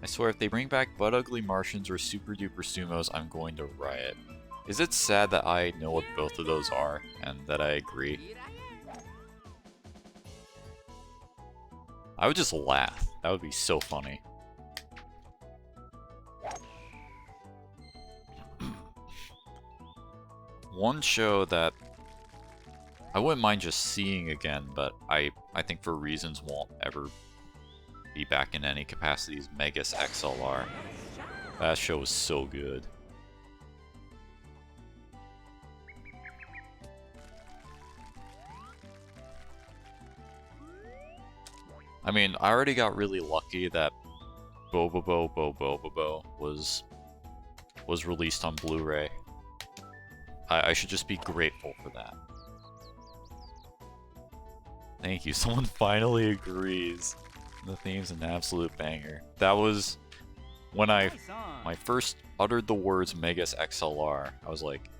I swear if they bring back Butt Ugly Martians or Super Duper Sumos, I'm going to riot. Is it sad that I know what both of those are, and that I agree? I would just laugh. That would be so funny. One show that I wouldn't mind just seeing again, but I think for reasons won't ever be back in any capacity is Megas XLR. That show was so good. I mean, I already got really lucky that Bobobo was released on Blu-ray. I should just be grateful for that. Thank you. Someone finally agrees. The theme's an absolute banger. That was when I first uttered the words Megas XLR. I was like,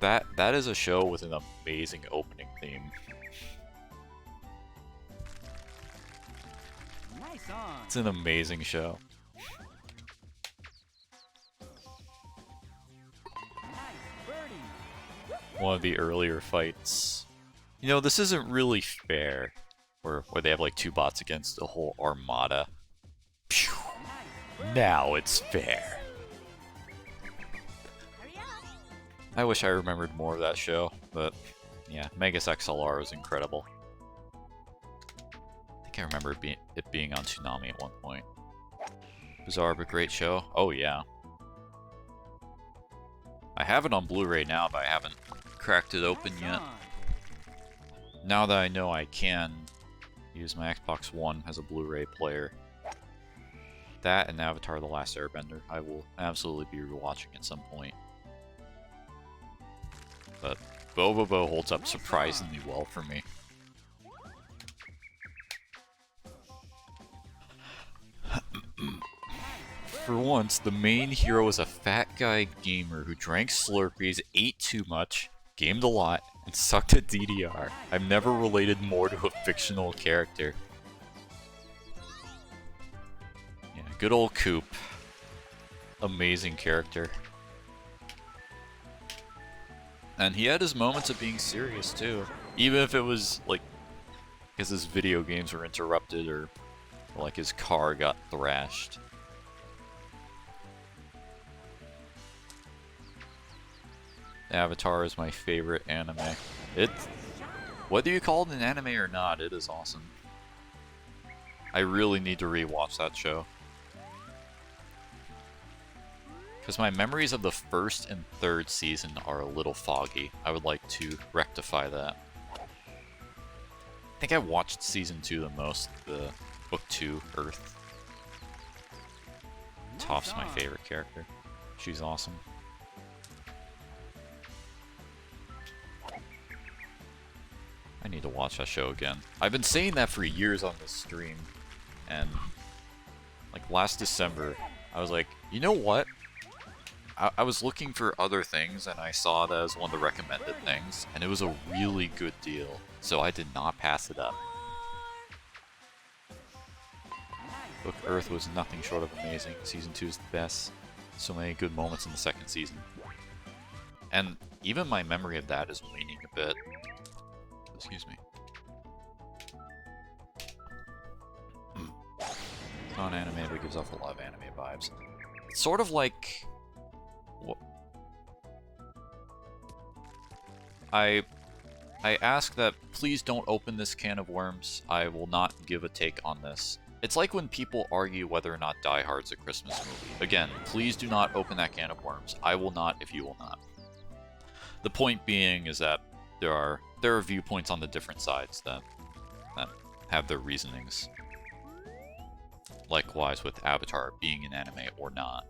that is a show with an amazing opening theme. It's an amazing show. One of the earlier fights. You know, this isn't really fair, where they have like two bots against a whole armada. Phew. Now it's fair. I wish I remembered more of that show, but yeah, Megas XLR was incredible. I think I remember it being on Toonami at one point. Bizarre but great show. Oh yeah. I have it on Blu-ray now, but I haven't cracked it open yet. Now that I know I can use my Xbox One as a Blu-ray player. That and Avatar: The Last Airbender, I will absolutely be rewatching at some point. But Bobobo holds up surprisingly well for me. For once, the main hero is a fat guy gamer who drank Slurpees, ate too much, gamed a lot, and sucked at DDR. I've never related more to a fictional character. Yeah, good old Coop. Amazing character. And he had his moments of being serious too. Even if it was like because his video games were interrupted or like his car got thrashed. Avatar is my favorite anime. Whether you call it an anime or not, it is awesome. I really need to rewatch that show. Because my memories of the first and third season are a little foggy. I would like to rectify that. I think I watched season 2 the most, the book 2, Earth. Toph's my favorite character. She's awesome. I need to watch that show again. I've been saying that for years on this stream, and like last December, I was like, you know what? I was looking for other things, and I saw that as one of the recommended things, and it was a really good deal, so I did not pass it up. Book Earth was nothing short of amazing. Season 2 is the best. So many good moments in the second season. And even my memory of that is waning a bit. Excuse me. It's not anime, but it gives off a lot of anime vibes. It's sort of like... I ask that please don't open this can of worms. I will not give a take on this. It's like when people argue whether or not Die Hard's a Christmas movie. Again, please do not open that can of worms. I will not if you will not. The point being is that there are viewpoints on the different sides that have their reasonings. Likewise with Avatar being an anime or not.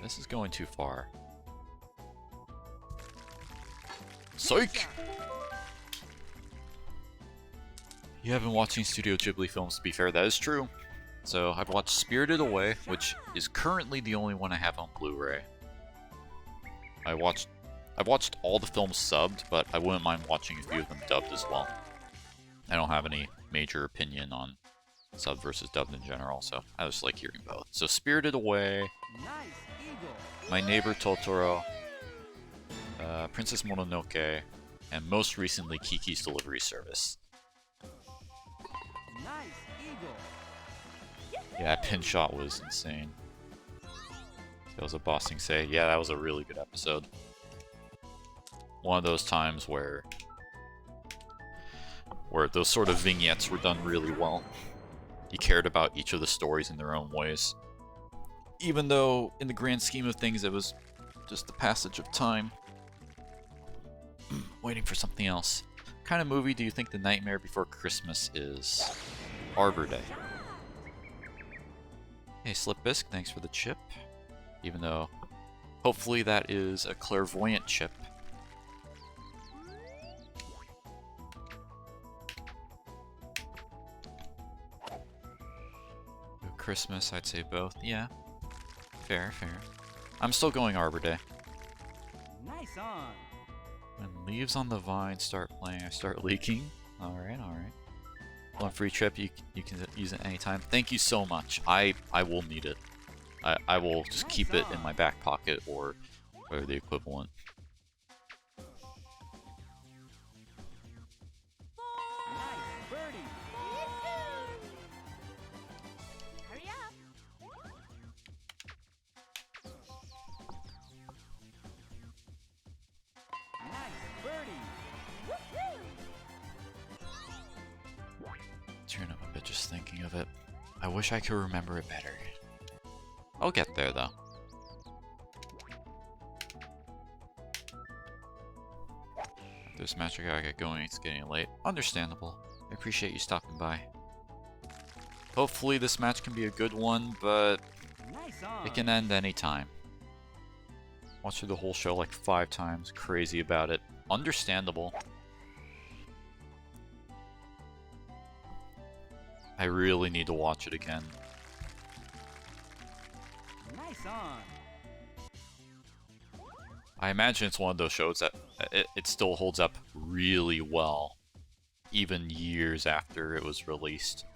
This is going too far. Psych! You haven't watched any Studio Ghibli films, to be fair, that is true. So, I've watched Spirited Away, which is currently the only one I have on Blu-ray. I've watched all the films subbed, but I wouldn't mind watching a few of them dubbed as well. I don't have any major opinion on Sub versus dubbed in general, so I just like hearing both. So Spirited Away, My Neighbor Totoro, Princess Mononoke, and most recently Kiki's Delivery Service. Yeah, that pin shot was insane. That was a bossing say. Yeah, that was a really good episode. One of those times where those sort of vignettes were done really well. You cared about each of the stories in their own ways. Even though, in the grand scheme of things, it was just the passage of time. Waiting for something else. What kind of movie do you think The Nightmare Before Christmas is? Arbor Day. Hey, Slip Bisque, thanks for the chip. Even though, hopefully that is a clairvoyant chip. Christmas, I'd say both. Yeah. Fair, fair. I'm still going Arbor Day. Nice on. When leaves on the vine start playing, I start leaking. Alright, alright. One free trip, you can use it anytime. Thank you so much. I will need it. I will just keep it in my back pocket or the equivalent. Turn up a bit just thinking of it. I wish I could remember it better. I'll get there though. This match I gotta get going, it's getting late. Understandable. I appreciate you stopping by. Hopefully this match can be a good one, but it can end any time. Watched through the whole show like 5 times, crazy about it. Understandable. I really need to watch it again. Nice on. I imagine it's one of those shows that it still holds up really well, even years after it was released.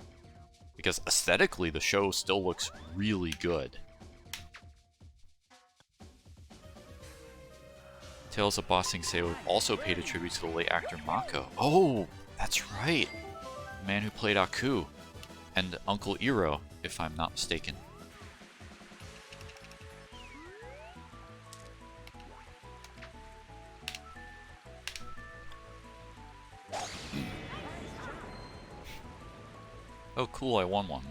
Because aesthetically, the show still looks really good. Tales of Ba Sing Se also paid a tribute to the late actor Mako. Oh, that's right. The man who played Aku. And Uncle Iroh, if I'm not mistaken. Oh cool, I won one.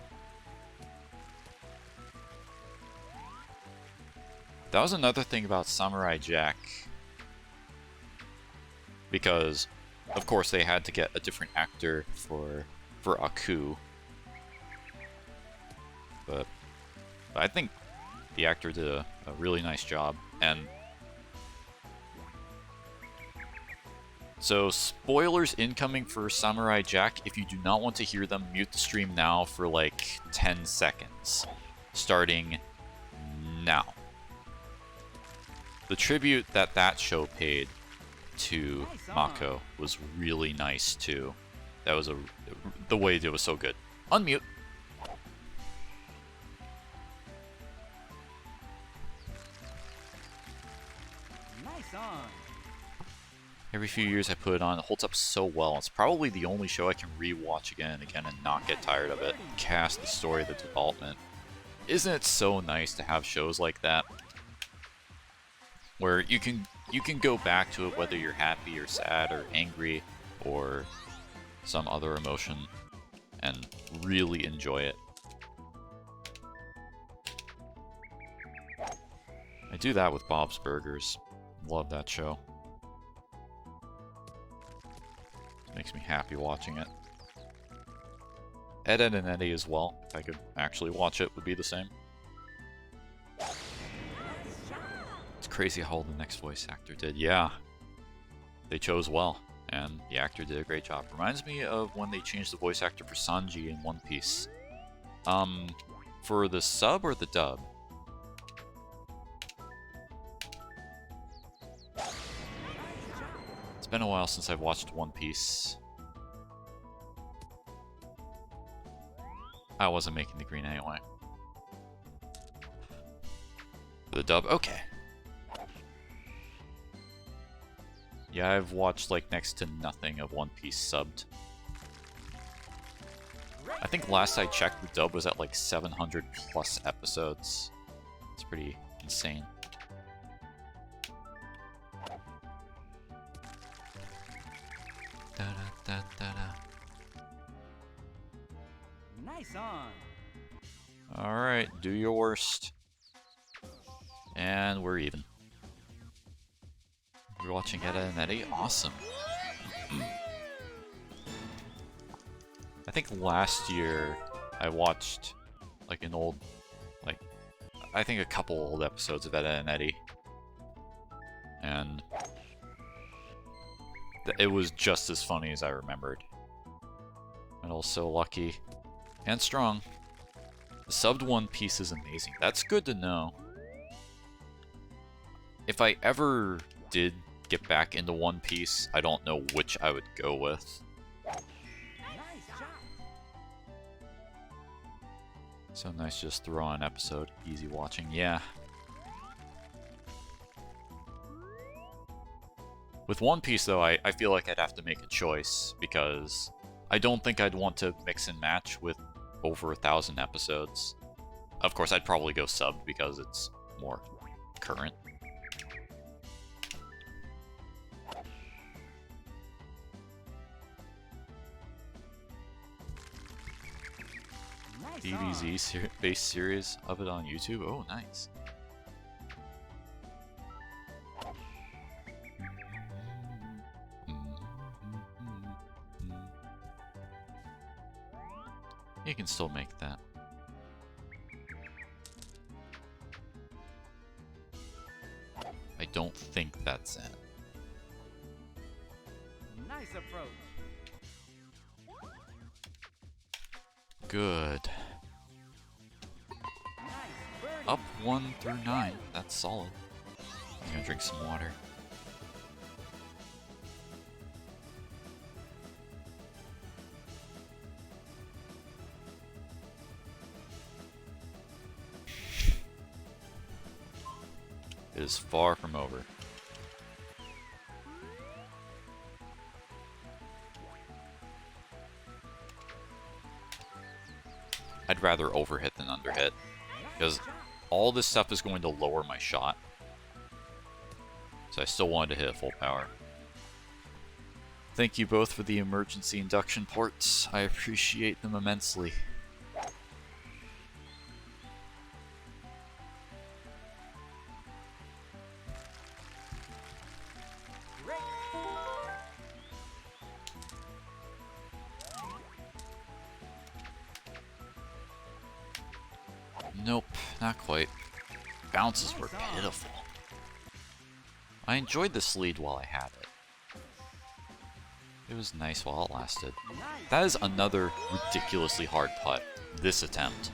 That was another thing about Samurai Jack. Because, of course, they had to get a different actor for Aku. But I think the actor did a really nice job. And so, spoilers incoming for Samurai Jack. If you do not want to hear them, mute the stream now for like 10 seconds. Starting now. The tribute that show paid to Mako was really nice too. That was the way it was so good. Unmute. Nice on. Every few years I put it on, it holds up so well. It's probably the only show I can re-watch again and again and not get tired of it. Cast, the story, the development. Isn't it so nice to have shows like that? Where you can go back to it whether you're happy or sad or angry or some other emotion and really enjoy it. I do that with Bob's Burgers. Love that show. Makes me happy watching it. Ed, Edd and Eddy as well. If I could actually watch it, would be the same. It's crazy how the next voice actor did. Yeah. They chose well, and the actor did a great job. Reminds me of when they changed the voice actor for Sanji in One Piece. For the sub or the dub? It's been a while since I've watched One Piece. I wasn't making the green anyway. The dub? Okay. Yeah, I've watched like next to nothing of One Piece subbed. I think last I checked, the dub was at like 700 plus episodes. It's pretty insane. Da, da, da, da, da. Nice on. Alright, do your worst. And we're even. We're watching Etta and Eddie. Awesome. I think last year I watched like an old, like, I think a couple old episodes of Etta and Eddie. And it was just as funny as I remembered. And also lucky and strong. The subbed One Piece is amazing. That's good to know. If I ever did get back into One Piece, I don't know which I would go with. So nice, just throw on an episode. Easy watching, yeah. With One Piece, though, I feel like I'd have to make a choice, because I don't think I'd want to mix and match with over 1,000 episodes. Of course, I'd probably go subbed because it's more current. DBZ based series of it on YouTube. Oh, nice. You can still make that. I don't think that's it. Nice approach. Good. Up 1 through 9. That's solid. I'm gonna drink some water. It is far from over. I'd rather overhit than underhit, because all this stuff is going to lower my shot. So I still wanted to hit full power. Thank you both for the emergency induction ports. I appreciate them immensely. Nope, not quite. Bounces were pitiful. I enjoyed this lead while I had it. It was nice while it lasted. That is another ridiculously hard putt, this attempt.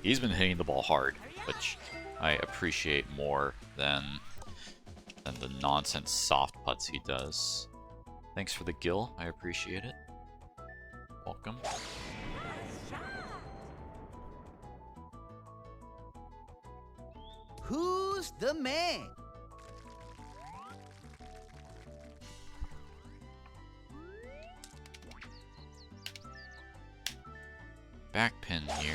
He's been hitting the ball hard, which I appreciate more than the nonsense soft putts he does. Thanks for the gill, I appreciate it. Welcome. Who's the man? Back pin here.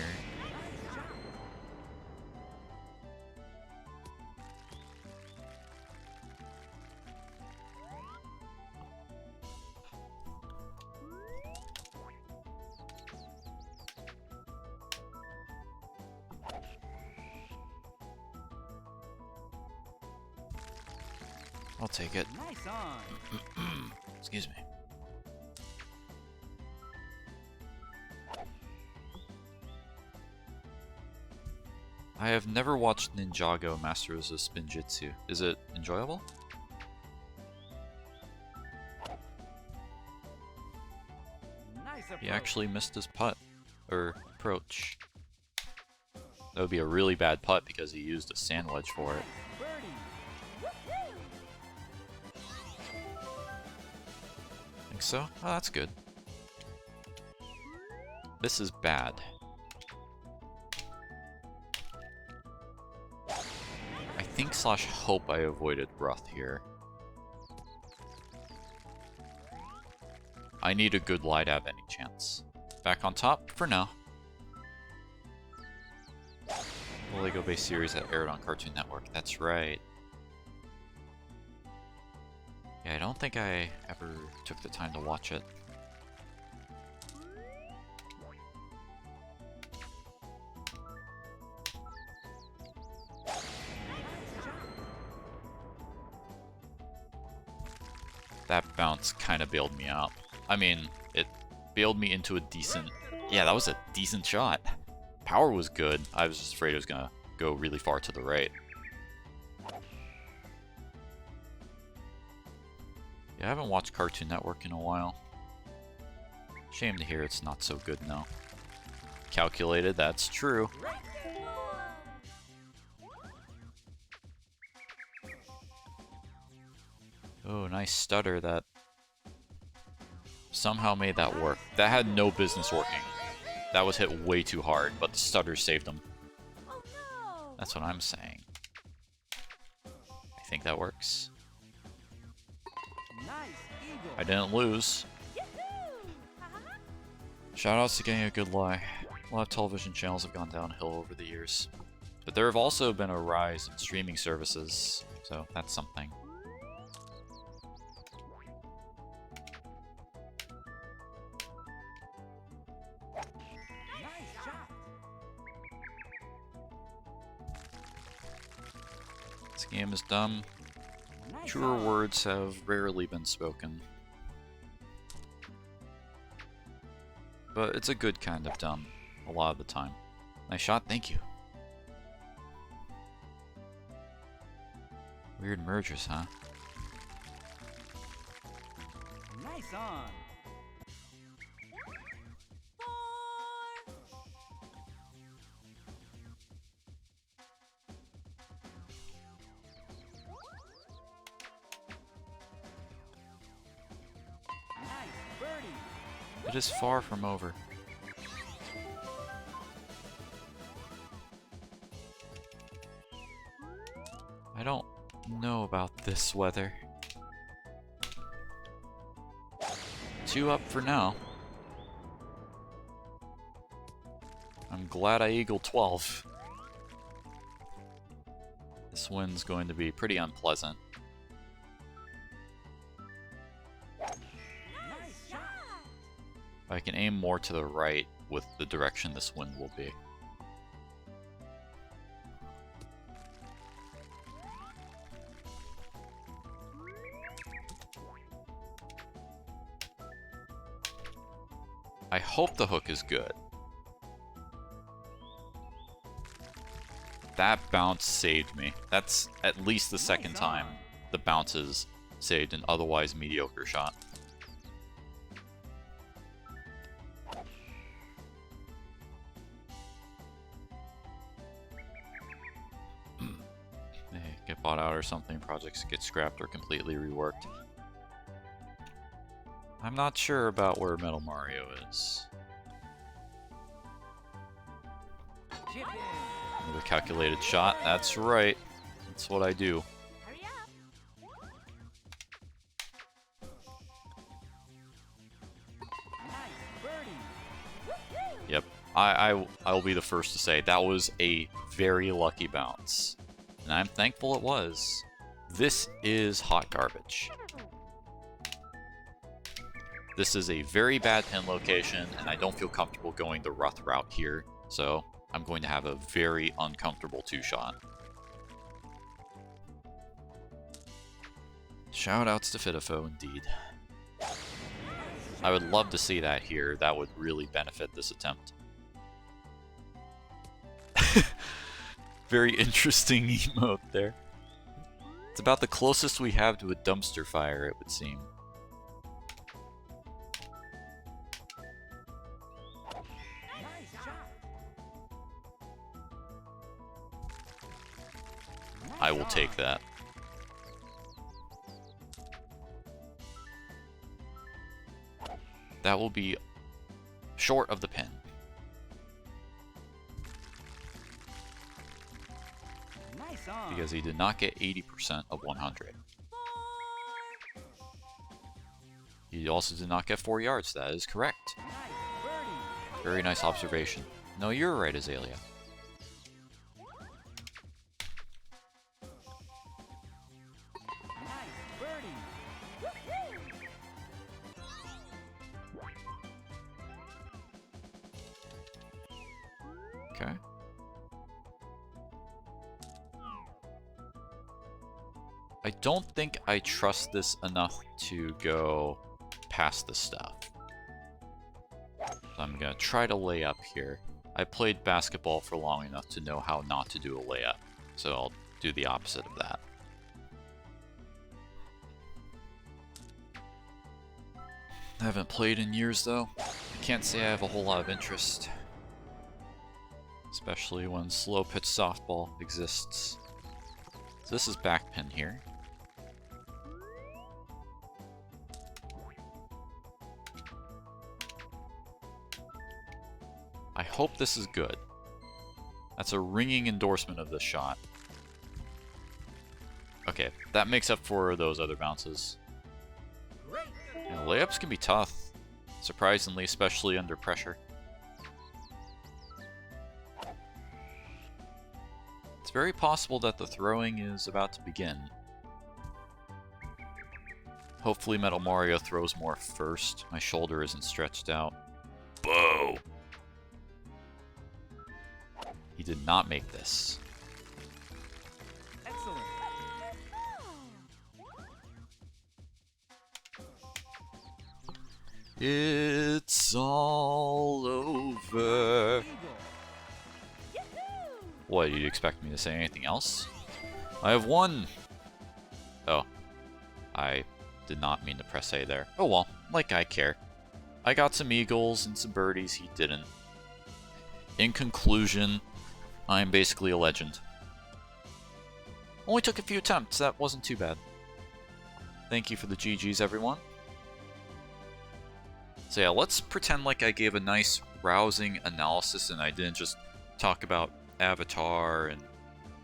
I'll take it. Nice on. Excuse me. I have never watched Ninjago Masters of Spinjitzu. Is it enjoyable? Nice approach. He actually missed his putt. Or approach. That would be a really bad putt because he used a sand wedge for it. Think so? Oh, that's good. This is bad. think slash hope I avoided Ruth here. I need a good lie to have any chance. Back on top for now. The Lego-based series that aired on Cartoon Network. That's right. Yeah, I don't think I ever took the time to watch it. That bounce kind of bailed me out. I mean, it bailed me into a decent... Yeah, that was a decent shot. Power was good. I was just afraid it was going to go really far to the right. Yeah, I haven't watched Cartoon Network in a while. Shame to hear it's not so good now. Calculated, that's true. Oh, nice stutter that somehow made that work. That had no business working. That was hit way too hard, but the stutter saved him. Oh, no. That's what I'm saying. I think that works. Nice eagle. I didn't lose. Shoutouts to getting a good lie. A lot of television channels have gone downhill over the years. But there have also been a rise in streaming services, so that's something. Nice shot. This game is dumb. Nice Truer on. words have rarely been spoken. But it's a good kind of dumb, a lot of the time. Nice shot, thank you. Weird mergers, huh? Nice on. Nice birdie. It is far from over. I don't know about this weather. 2 up for now. I'm glad I eagle 12. This wind's going to be pretty unpleasant. Nice shot. I can aim more to the right with the direction this wind will be. I hope the hook is good. That bounce saved me. That's at least the second time the bounces saved an otherwise mediocre shot. They get bought out or something, projects get scrapped or completely reworked. I'm not sure about where Metal Mario is. Chip in. Another calculated shot, that's right. That's what I do. Hurry up. Nice birdie. Yep, I'll be the first to say that was a very lucky bounce. And I'm thankful it was. This is hot garbage. This is a very bad pin location, and I don't feel comfortable going the Ruth route here, so I'm going to have a very uncomfortable 2-shot. Shoutouts to Fittifo, indeed. I would love to see that here. That would really benefit this attempt. Very interesting emote there. It's about the closest we have to a dumpster fire, it would seem. Nice shot. I will take that. That will be short of the pin. Nice Nice on. because he did not get 80% of 100. He also did not get 4 yards. That is correct. Nice birdie. Very nice observation. No, you're right, Azalea. Nice birdie. Okay. I don't think I trust this enough to go past this stuff. So I'm gonna try to lay up here. I played basketball for long enough to know how not to do a layup, so I'll do the opposite of that. I haven't played in years though. I can't say I have a whole lot of interest. Especially when slow pitch softball exists. So this is backpin here. I hope this is good. That's a ringing endorsement of this shot. Okay, that makes up for those other bounces. Great. Yeah, layups can be tough, surprisingly, especially under pressure. It's very possible that the throwing is about to begin. Hopefully Metal Mario throws more first. My shoulder isn't stretched out. Boo! He did not make this. Excellent. It's all over. Eagle. What, do you expect me to say anything else? I have won! Oh. I did not mean to press A there. Oh well, like I care. I got some eagles and some birdies, he didn't. In conclusion, I'm basically a legend. Only took a few attempts, that wasn't too bad. Thank you for the GGs, everyone. So yeah, let's pretend like I gave a nice, rousing analysis and I didn't just talk about Avatar and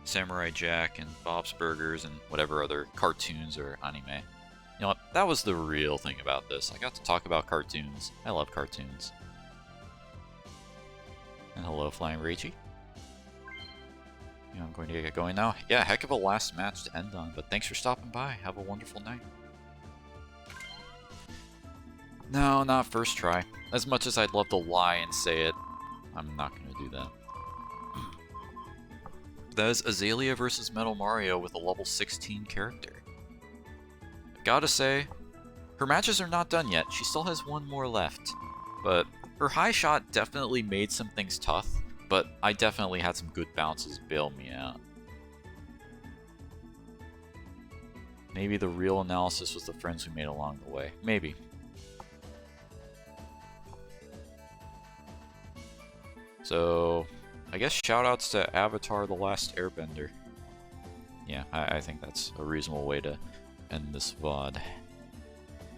Samurai Jack and Bob's Burgers and whatever other cartoons or anime. You know what? That was the real thing about this. I got to talk about cartoons. I love cartoons. And hello, Flying Reichi. Yeah, I'm going to get going now. Yeah, heck of a last match to end on, but thanks for stopping by. Have a wonderful night. No, not first try. As much as I'd love to lie and say it, I'm not going to do that. That is Azalea versus Metal Mario with a level 16 character. Gotta say, her matches are not done yet. She still has one more left. But her high shot definitely made some things tough, but I definitely had some good bounces bail me out. Maybe the real analysis was the friends we made along the way. Maybe. So, I guess shoutouts to Avatar: The Last Airbender. Yeah, I think that's a reasonable way to end this VOD.